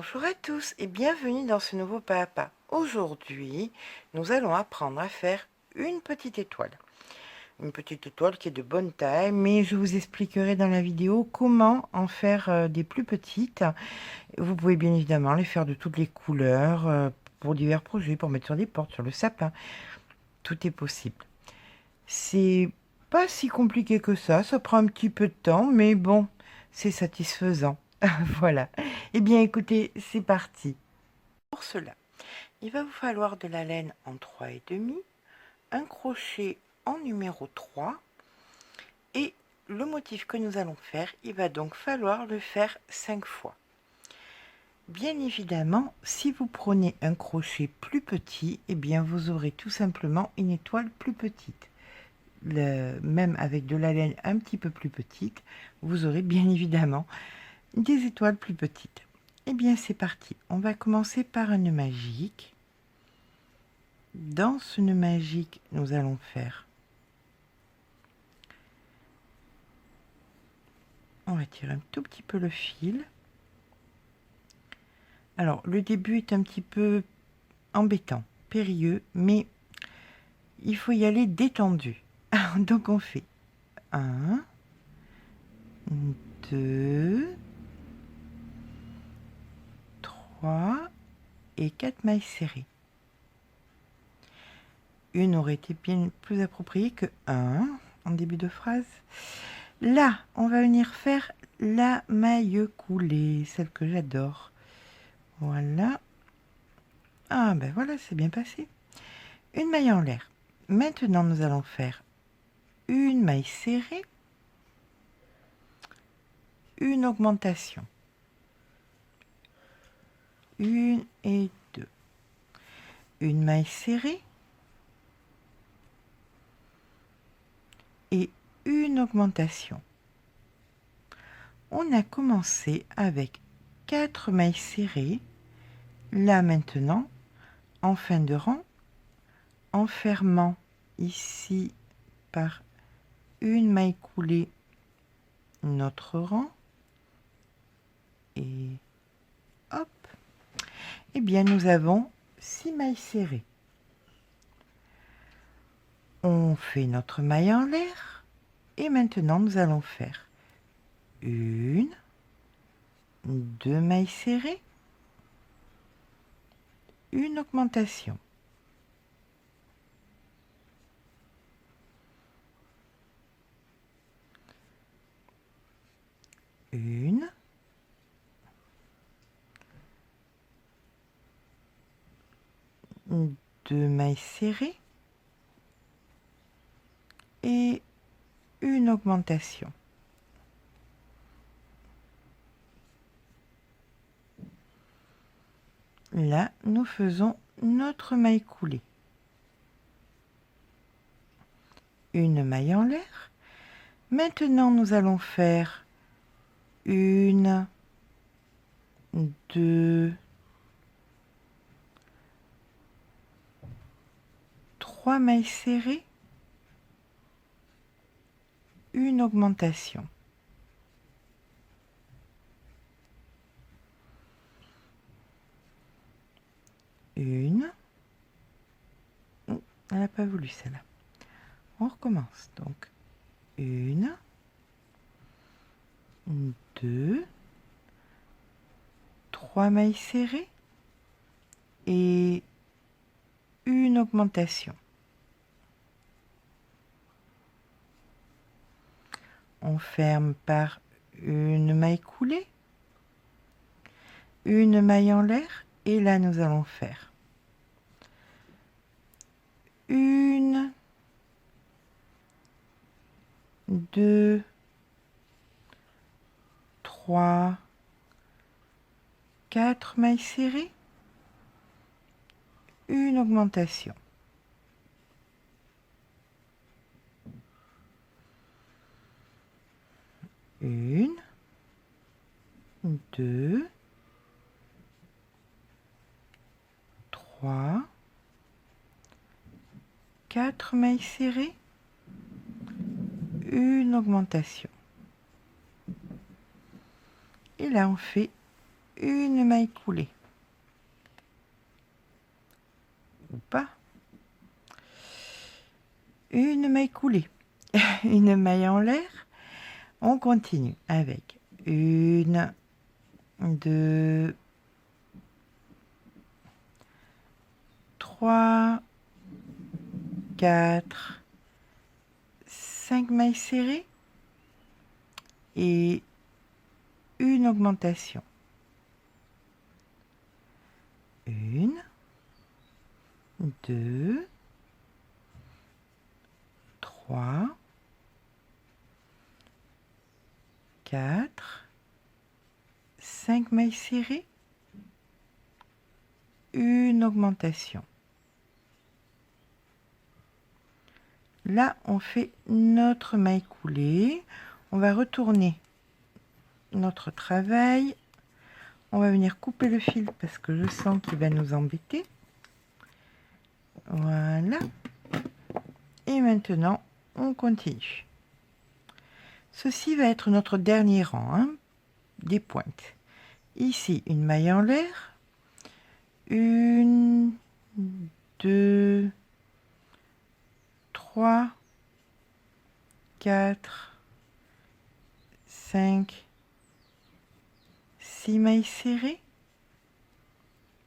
Bonjour à tous et bienvenue dans ce nouveau pas à pas. Aujourd'hui, nous allons apprendre à faire une petite étoile. Une petite étoile qui est de bonne taille, mais je vous expliquerai dans la vidéo comment en faire des plus petites. Vous pouvez bien évidemment les faire de toutes les couleurs pour divers projets, pour mettre sur des portes, sur le sapin. Tout est possible. C'est pas si compliqué que ça prend un petit peu de temps, mais bon, c'est satisfaisant. Voilà. Eh bien, écoutez, c'est parti. Pour cela, il va vous falloir de la laine en 3,5, un crochet en numéro 3 et le motif que nous allons faire, il va donc falloir le faire 5 fois. Bien évidemment, si vous prenez un crochet plus petit, eh bien vous aurez tout simplement une étoile plus petite. Même avec de la laine un petit peu plus petite, vous aurez bien évidemment des étoiles plus petites. Eh bien c'est parti, on va commencer par un nœud magique. Dans ce nœud magique, nous allons faire, on va tirer un tout petit peu le fil. Alors le début est un petit peu embêtant, périlleux, mais il faut y aller détendu. Donc on fait 1, 2, 3 et 4 mailles serrées. Une aurait été bien plus appropriée que 1 en début de phrase. Là, on va venir faire la maille coulée, celle que j'adore. Voilà. Ah ben voilà, c'est bien passé. Une maille en l'air. Maintenant, nous allons faire une maille serrée, une augmentation. Une et deux. Une maille serrée et une augmentation. On a commencé avec 4 mailles serrées. Là maintenant, en fin de rang, en fermant ici par une maille coulée notre rang, et hop, eh bien nous avons 6 mailles serrées. On fait notre maille en l'air et maintenant nous allons faire une, 2 mailles serrées, une augmentation. Une, deux mailles serrées et une augmentation. Là, nous faisons notre maille coulée. Une maille en l'air. Maintenant, nous allons faire une, deux, trois mailles serrées, une augmentation. Une. Elle n'a pas voulu celle-là. On recommence. Donc, une, deux, trois mailles serrées et une augmentation. On ferme par une maille coulée, une maille en l'air, et là nous allons faire une, deux, trois, quatre mailles serrées, une augmentation. Une, deux, trois, quatre mailles serrées, une augmentation. Et là, on fait une maille coulée. Ou pas. Une maille coulée. Une maille en l'air. On continue avec une, deux, trois, quatre, 5 mailles serrées et une augmentation. Une, deux, trois, quatre, 5 mailles serrées, une augmentation. Là, on fait notre maille coulée. On va retourner notre travail. On va venir couper le fil parce que je sens qu'il va nous embêter. Voilà. Et maintenant, on continue. Ceci va être notre dernier rang, hein, des pointes. Ici, une maille en l'air. Une, deux, trois, quatre, 5, 6 mailles serrées,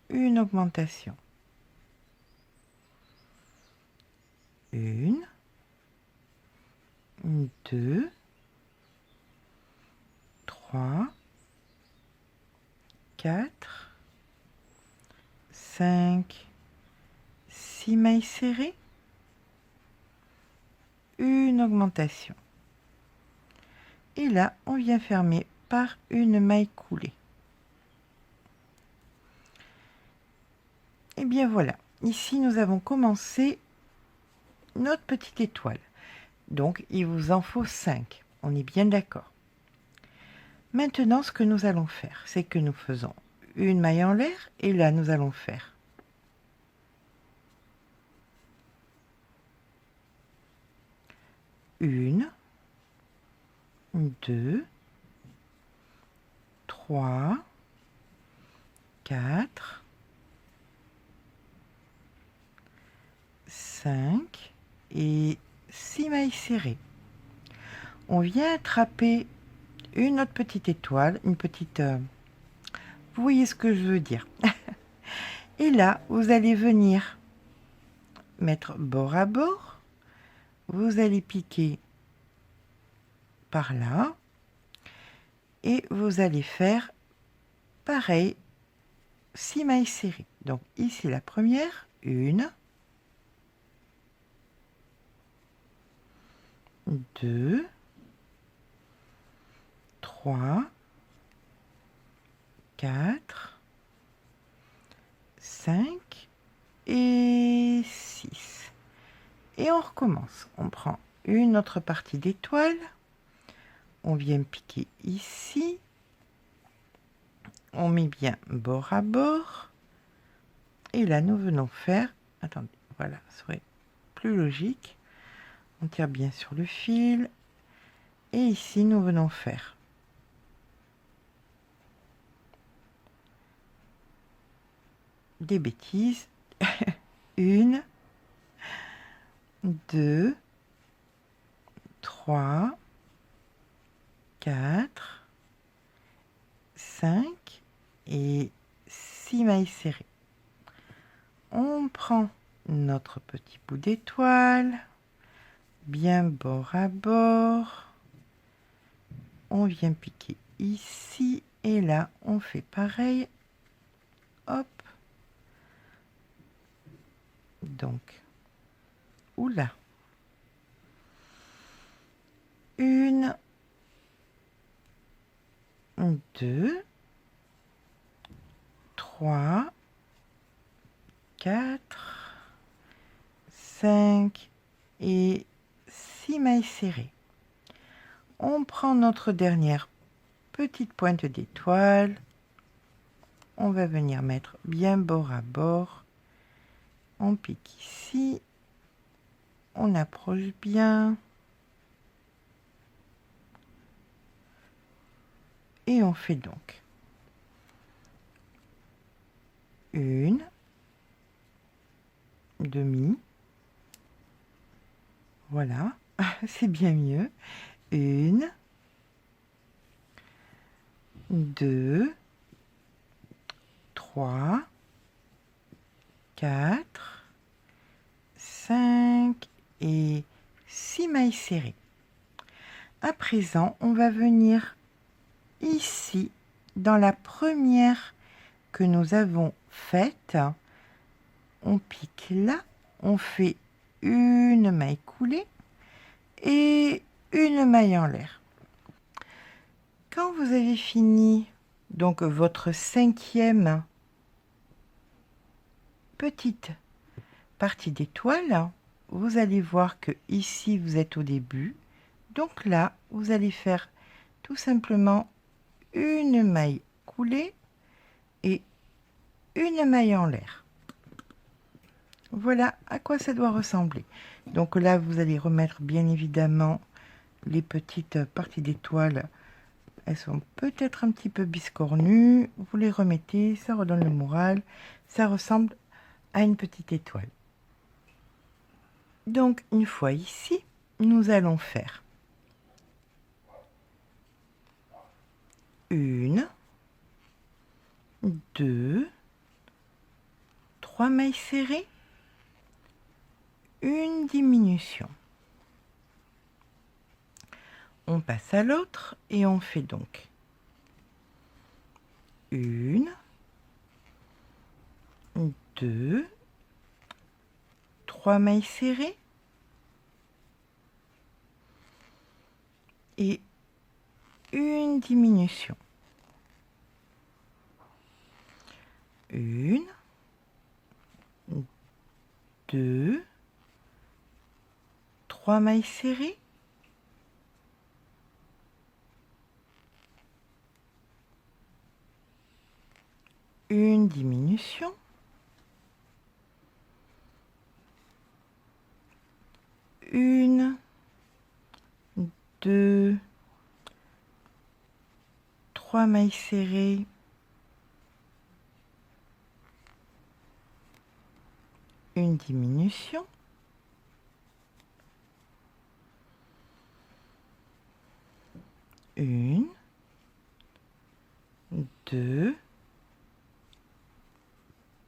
une augmentation. Une, deux, trois, quatre, 5, 6 mailles serrées, une augmentation. Et là, on vient fermer par une maille coulée. Et bien voilà, ici nous avons commencé notre petite étoile. Donc il vous en faut 5, on est bien d'accord. Maintenant, ce que nous allons faire, c'est que nous faisons une maille en l'air et là nous allons faire une, deux, trois, quatre, 5 et 6 mailles serrées. On vient attraper une autre petite étoile, une petite... vous voyez ce que je veux dire. Et là, vous allez venir mettre bord à bord. Vous allez piquer par là. Et vous allez faire pareil, 6 mailles serrées. Donc ici la première, une, deux, trois, quatre, 5 et 6. Et on recommence. On prend une autre partie d'étoile. On vient piquer ici. On met bien bord à bord. Et là, nous venons faire... Attendez, voilà, ce serait plus logique. On tire bien sur le fil. Et ici, nous venons faire des bêtises. Une, deux, trois, quatre, 5 et 6 mailles serrées. On prend notre petit bout d'étoile, bien bord à bord. On vient piquer ici et là, on fait pareil. Hop. Donc, oula. Une, deux, trois, quatre, 5 et 6 mailles serrées. On prend notre dernière petite pointe d'étoile. On va venir mettre bien bord à bord. On pique ici. On approche bien. Et on fait donc une demi, voilà, c'est bien mieux, une, deux, trois, quatre, cinq et 6 mailles serrées. À présent, on va venir ici dans la première que nous avons faite. On pique là, on fait une maille coulée et une maille en l'air. Quand vous avez fini donc votre 5e petite partie d'étoile, vous allez voir que ici vous êtes au début, donc là vous allez faire tout simplement une maille coulée et une maille en l'air. Voilà à quoi ça doit ressembler. Donc là vous allez remettre bien évidemment les petites parties d'étoiles. Elles sont peut-être un petit peu biscornues, vous les remettez, ça redonne le moral, ça ressemble à une petite étoile. Donc une fois ici, nous allons faire une, deux, trois mailles serrées, une diminution. On passe à l'autre et on fait donc une, deux, trois mailles serrées et une diminution. Une, deux, trois mailles serrées, une diminution, une, deux, trois mailles serrées, une diminution, une, deux,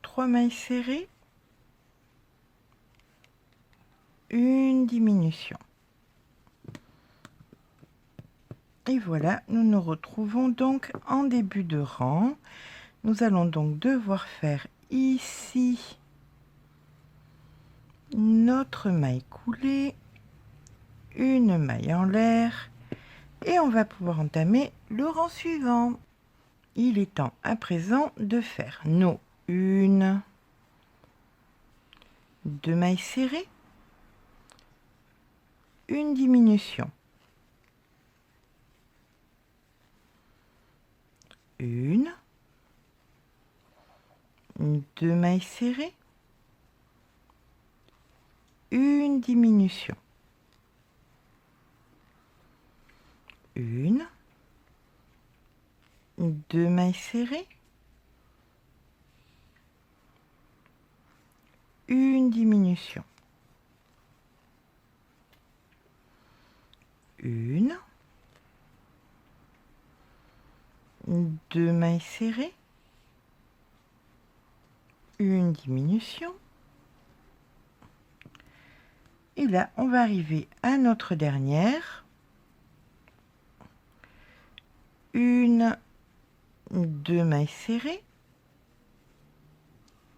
trois mailles serrées, une diminution. Et voilà, nous nous retrouvons donc en début de rang. Nous allons donc devoir faire ici notre maille coulée, une maille en l'air et on va pouvoir entamer le rang suivant. Il est temps à présent de faire nos une, deux mailles serrées, une diminution, une, deux mailles serrées, une diminution, une, deux mailles serrées, une diminution, une, deux mailles serrées, une diminution. Et là, on va arriver à notre dernière. Une, deux mailles serrées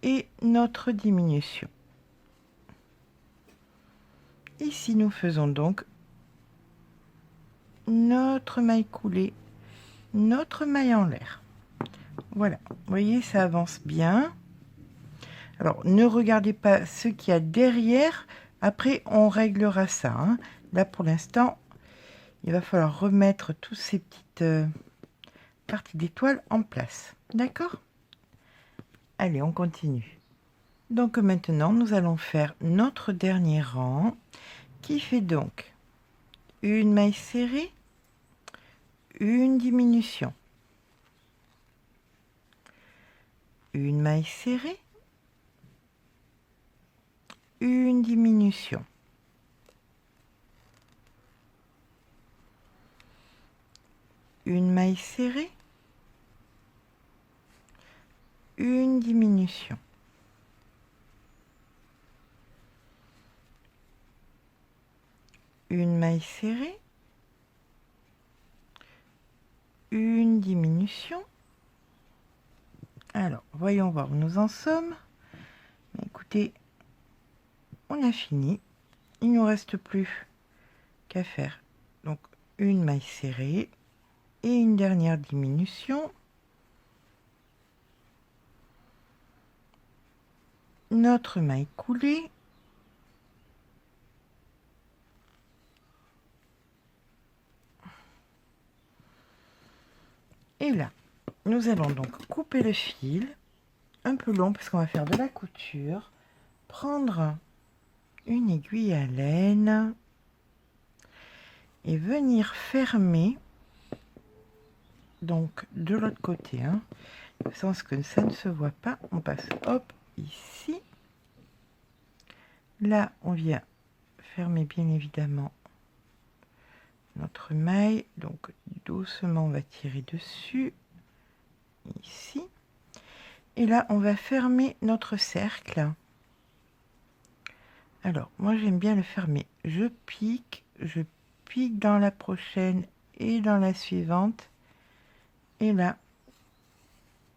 et notre diminution. Ici, nous faisons donc notre maille coulée, notre maille en l'air. Voilà, vous voyez, ça avance bien. Alors, ne regardez pas ce qu'il y a derrière. Après, on réglera ça, hein. Là, pour l'instant, il va falloir remettre toutes ces petites parties d'étoiles en place. D'accord? Allez, on continue. Donc maintenant, nous allons faire notre dernier rang qui fait donc une maille serrée, une diminution, une maille serrée, une diminution, une maille serrée, une diminution, une maille serrée, une diminution. Alors, voyons voir où nous en sommes. Écoutez, on a fini. Il ne nous reste plus qu'à faire donc une maille serrée et une dernière diminution. Notre maille coulée. Et là, nous allons donc couper le fil, un peu long parce qu'on va faire de la couture, prendre une aiguille à laine et venir fermer, donc de l'autre côté, de façon à ce que ça ne se voit pas. On passe, hop, ici. Là, on vient fermer bien évidemment notre maille, donc doucement on va tirer dessus, ici. Et là, on va fermer notre cercle. Alors, moi j'aime bien le fermer. Je pique dans la prochaine et dans la suivante. Et là,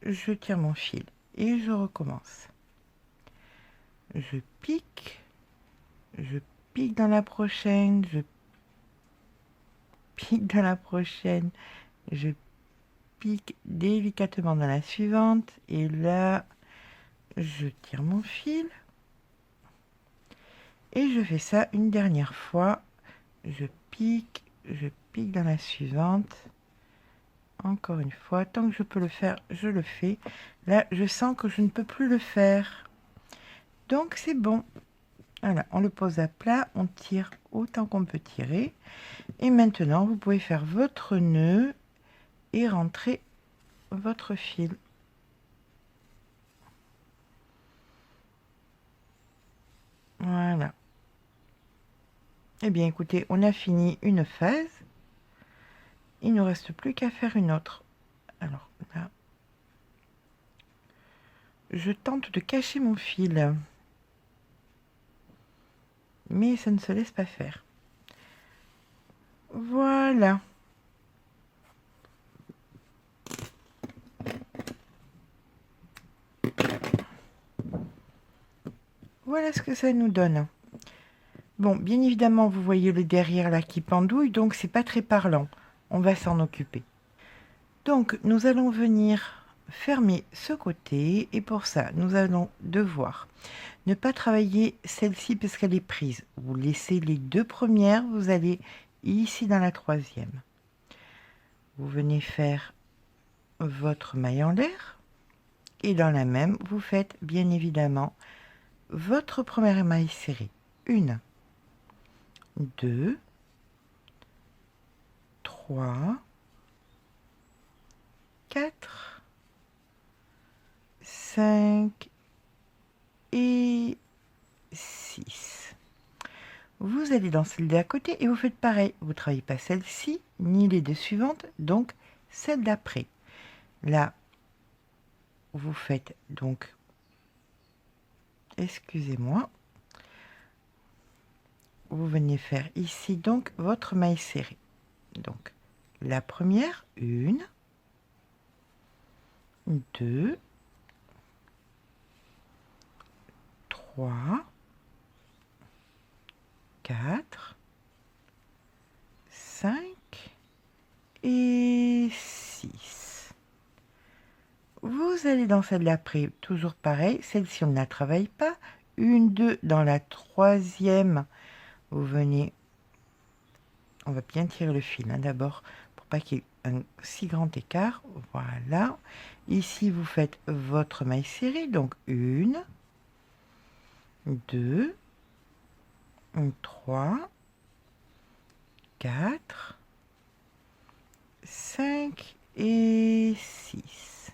je tire mon fil et je recommence. Je pique dans la prochaine, je pique dans la prochaine, je pique délicatement dans la suivante. Et là, je tire mon fil. Et je fais ça une dernière fois. Je pique dans la suivante. Encore une fois, tant que je peux le faire, je le fais. Là, je sens que je ne peux plus le faire. Donc, c'est bon. Voilà, on le pose à plat, on tire autant qu'on peut tirer. Et maintenant, vous pouvez faire votre nœud et rentrer votre fil. Voilà. Eh bien, écoutez, on a fini une phase. Il ne nous reste plus qu'à faire une autre. Alors là, je tente de cacher mon fil. Mais ça ne se laisse pas faire. Voilà. Voilà ce que ça nous donne. Bon, bien évidemment, vous voyez le derrière là qui pendouille, donc c'est pas très parlant. On va s'en occuper. Donc, nous allons venir fermer ce côté, et pour ça, nous allons devoir ne pas travailler celle-ci parce qu'elle est prise. Vous laissez les deux premières, vous allez ici dans la troisième. Vous venez faire votre maille en l'air, et dans la même, vous faites bien évidemment votre première maille serrée. 1, 2, 3, 4, 5 et 6. Vous allez dans celle d'à côté et vous faites pareil. Vous ne travaillez pas celle-ci, ni les deux suivantes, donc celle d'après. Là, vous faites donc, excusez-moi, vous venez faire ici donc votre maille serrée. Donc, la première, 1, 2, 3, 4, 5 et 6. Vous allez dans celle d'après, toujours pareil, celle-ci on ne la travaille pas. 1, 2, dans la troisième, vous venez, on va bien tirer le fil d'abord pour pas qu'il y ait un si grand écart. Voilà. Ici, vous faites votre maille serrée, donc 1, 2, 3, 4, 5 et 6.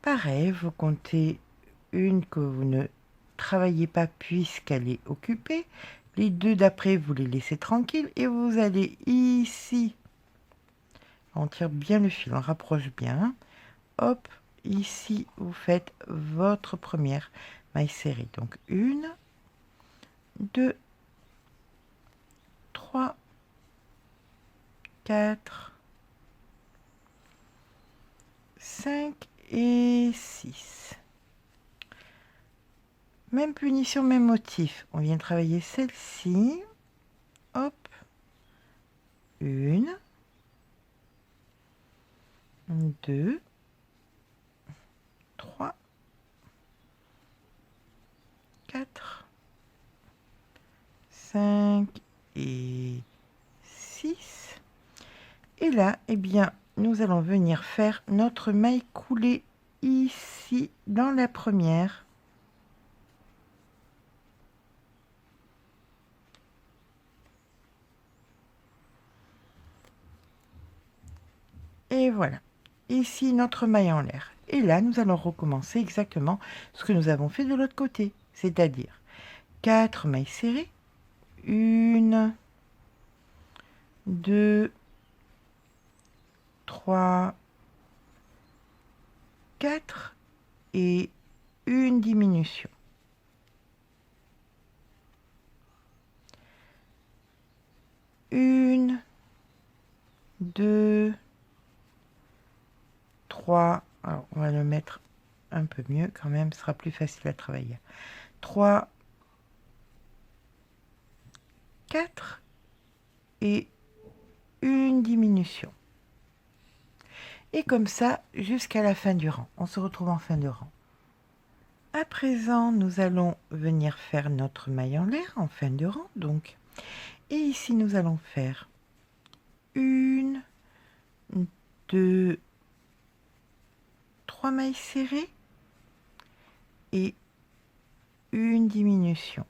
Pareil, vous comptez une que vous ne travaillez pas puisqu'elle est occupée. Les deux d'après, vous les laissez tranquilles et vous allez ici. On tire bien le fil, on rapproche bien. Hop, ici, vous faites votre première maille serrée. Donc 1, 2, 3, 4, 5 et 6. Même punition, même motif. On vient travailler celle-ci. Hop. 1, 2, 3, 4, 5 et 6. Et là, eh bien, nous allons venir faire notre maille coulée ici dans la première. Et voilà, ici notre maille en l'air. Et là, nous allons recommencer exactement ce que nous avons fait de l'autre côté, c'est-à-dire 4 mailles serrées, 1, 2, 3, 4 et une diminution. Une, 2, 3, alors on va le mettre un peu mieux quand même, ce sera plus facile à travailler. 3, 4 et une diminution. Et comme ça jusqu'à la fin du rang. On se retrouve en fin de rang. À présent, nous allons venir faire notre maille en l'air en fin de rang. Donc, et ici, nous allons faire 1, 2, 3 mailles serrées et une diminution.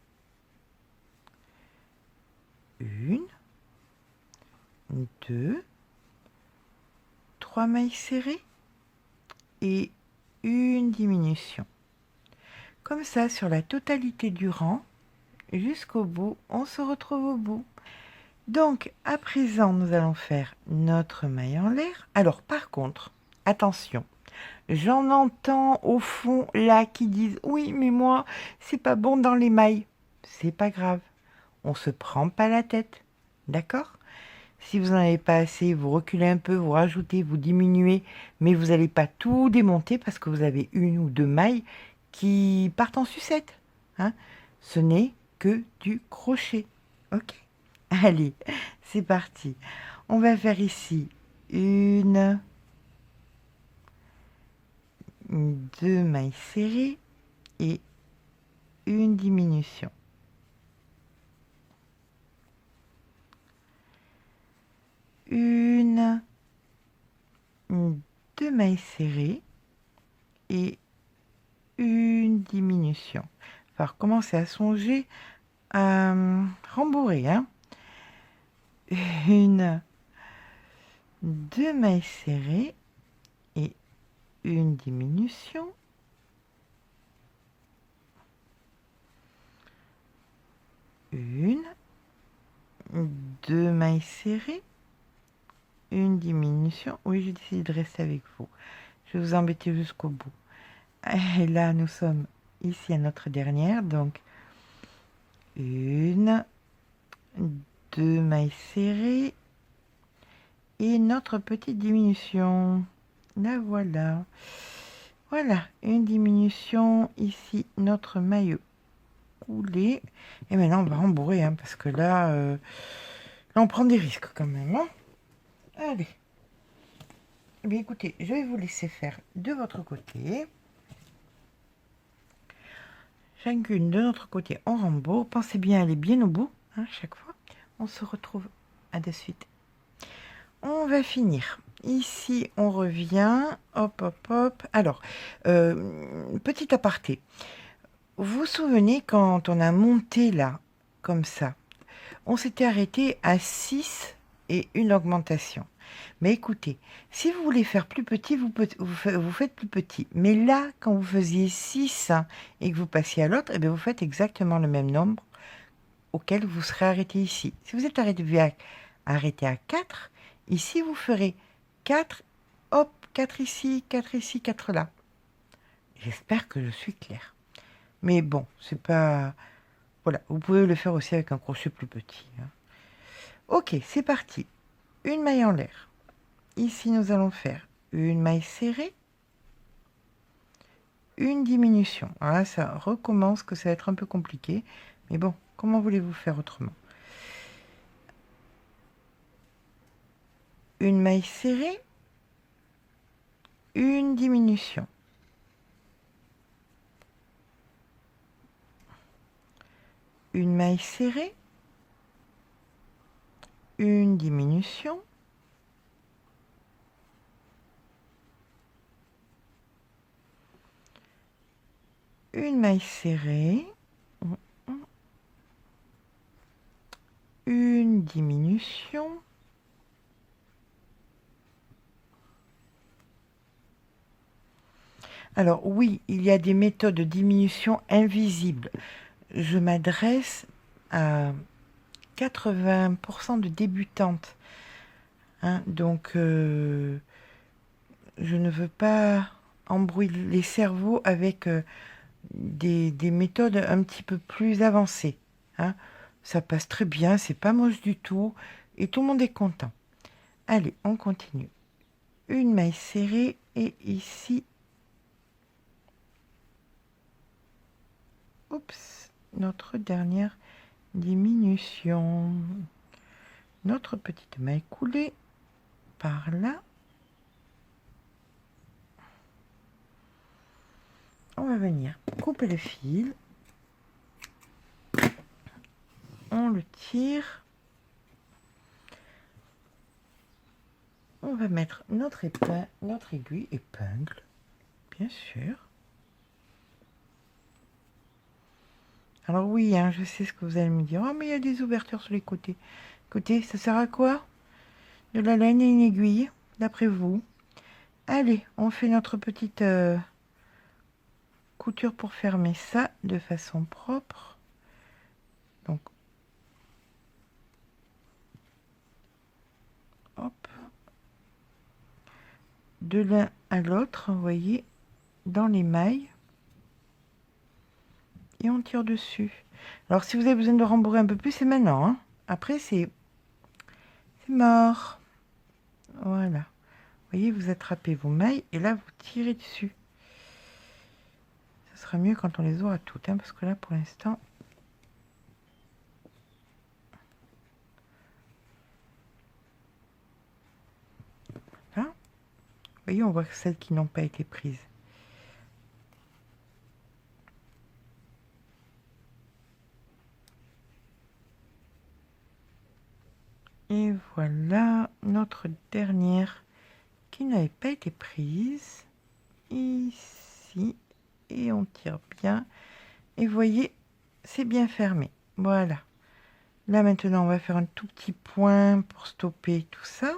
1, 2, 3 mailles serrées et une diminution. Comme ça, sur la totalité du rang, jusqu'au bout, on se retrouve au bout. Donc, à présent, nous allons faire notre maille en l'air. Alors, par contre, attention, j'en entends au fond là qui disent « Oui, mais moi, c'est pas bon dans les mailles. » C'est pas grave, on se prend pas la tête, d'accord ? Si vous n'en avez pas assez, vous reculez un peu, vous rajoutez, vous diminuez, mais vous n'allez pas tout démonter parce que vous avez une ou deux mailles qui partent en sucette. Hein. Ce n'est que du crochet. Ok ? Allez, c'est parti. On va faire ici une, 2 mailles serrées et une diminution. Une, 2 mailles serrées et une diminution. Il va falloir commencer à songer à rembourrer. Hein. Une, 2 mailles serrées et une diminution. Une, 2 mailles serrées, une diminution. Oui, j'ai décidé de rester avec vous. Je vais vous embêter jusqu'au bout. Et là, nous sommes ici à notre dernière. Donc, une, 2 mailles serrées et notre petite diminution. La voilà. Voilà, une diminution ici, notre maille coulée. Et maintenant, on va rembourrer, hein, parce que là, là, on prend des risques quand même. Hein. Allez. Eh bien, écoutez, je vais vous laisser faire de votre côté. Chacune de notre côté, on rembourre. Pensez bien à aller bien au bout, hein, chaque fois. On se retrouve à de suite. On va finir. Ici, on revient. Hop, hop, hop. Alors, petit aparté. Vous vous souvenez quand on a monté là, comme ça, on s'était arrêté à 6 et une augmentation. Mais écoutez, si vous voulez faire plus petit, vous faites plus petit. Mais là, quand vous faisiez 6 et que vous passiez à l'autre, eh bien, vous faites exactement le même nombre auquel vous serez arrêté ici. Si vous êtes arrêté à 4, ici, vous ferez 4, hop, 4 ici, 4 là. J'espère que je suis claire. Mais bon, c'est pas... Voilà, vous pouvez le faire aussi avec un crochet plus petit. Ok, c'est parti. Une maille en l'air. Ici, nous allons faire une maille serrée, une diminution. Alors là, ça recommence, que ça va être un peu compliqué. Mais bon, comment voulez-vous faire autrement? Une maille serrée, une diminution. Une maille serrée, une diminution. Une maille serrée, une diminution. Alors oui, il y a des méthodes de diminution invisibles. Je m'adresse à 80% de débutantes. Donc, je ne veux pas embrouiller les cerveaux avec des méthodes un petit peu plus avancées. Ça passe très bien, c'est pas moche du tout, et tout le monde est content. Allez, on continue. Une maille serrée, et ici, oups, notre dernière diminution. Notre petite maille coulée par là. On va venir couper le fil. On le tire. On va mettre notre aiguille, épingle, bien sûr. Alors oui, je sais ce que vous allez me dire. Oh, mais il y a des ouvertures sur les côtés. Écoutez, ça sert à quoi? De la laine et une aiguille, d'après vous. Allez, on fait notre petite couture pour fermer ça de façon propre. Donc, hop. De l'un à l'autre, vous voyez, dans les mailles. Et on tire dessus. Alors, si vous avez besoin de rembourrer un peu plus, c'est maintenant. Après, c'est mort. Voilà. Vous voyez, vous attrapez vos mailles et là, vous tirez dessus. Ce sera mieux quand on les aura toutes, parce que là, pour l'instant... Là, vous voyez, on voit que celles qui n'ont pas été prises. Et voilà notre dernière qui n'avait pas été prise. Ici. Et on tire bien. Et vous voyez, c'est bien fermé. Voilà. Là, maintenant, on va faire un tout petit point pour stopper tout ça.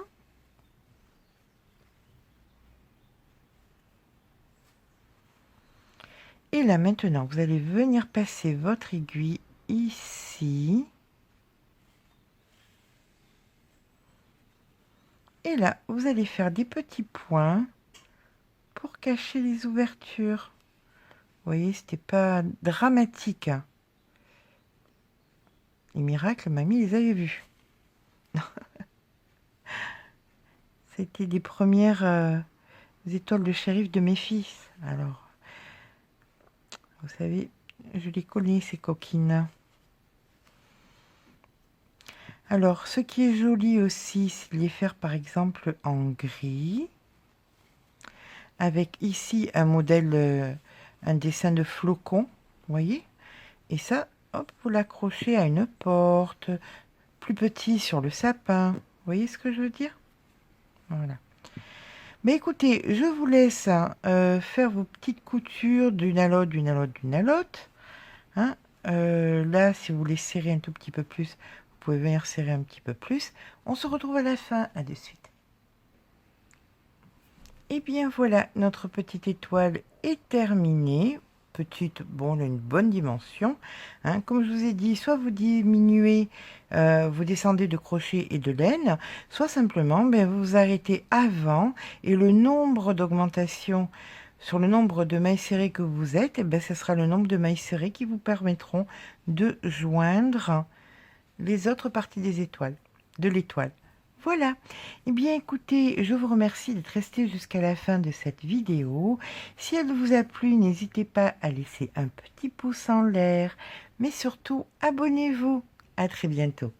Et là, maintenant, vous allez venir passer votre aiguille ici. Et là, vous allez faire des petits points pour cacher les ouvertures. Vous voyez, c'était pas dramatique. Les miracles, mamie les avait vus. C'était des premières étoiles de shérif de mes fils. Alors, vous savez, je les connais, ces coquines. Alors, ce qui est joli aussi, c'est de les faire par exemple en gris. Avec ici un modèle, un dessin de flocon, vous voyez. Et ça, hop, vous l'accrochez à une porte, plus petit sur le sapin. Vous voyez ce que je veux dire? Voilà. Mais écoutez, je vous laisse faire vos petites coutures d'une à l'autre, d'une à l'autre, d'une à l'autre. Là, si vous voulez serrer un tout petit peu plus, vous pouvez venir serrer un petit peu plus. On se retrouve à la fin. À de suite. Et bien voilà, notre petite étoile est terminée. Petite, bon, elle a une bonne dimension. Hein. Comme je vous ai dit, soit vous diminuez, vous descendez de crochet et de laine, soit simplement ben, vous vous arrêtez avant et le nombre d'augmentation sur le nombre de mailles serrées que vous êtes, eh ben, ce sera le nombre de mailles serrées qui vous permettront de joindre les autres parties des étoiles, de l'étoile. Voilà. Eh bien, écoutez, je vous remercie d'être resté jusqu'à la fin de cette vidéo. Si elle vous a plu, n'hésitez pas à laisser un petit pouce en l'air, mais surtout, abonnez-vous. À très bientôt.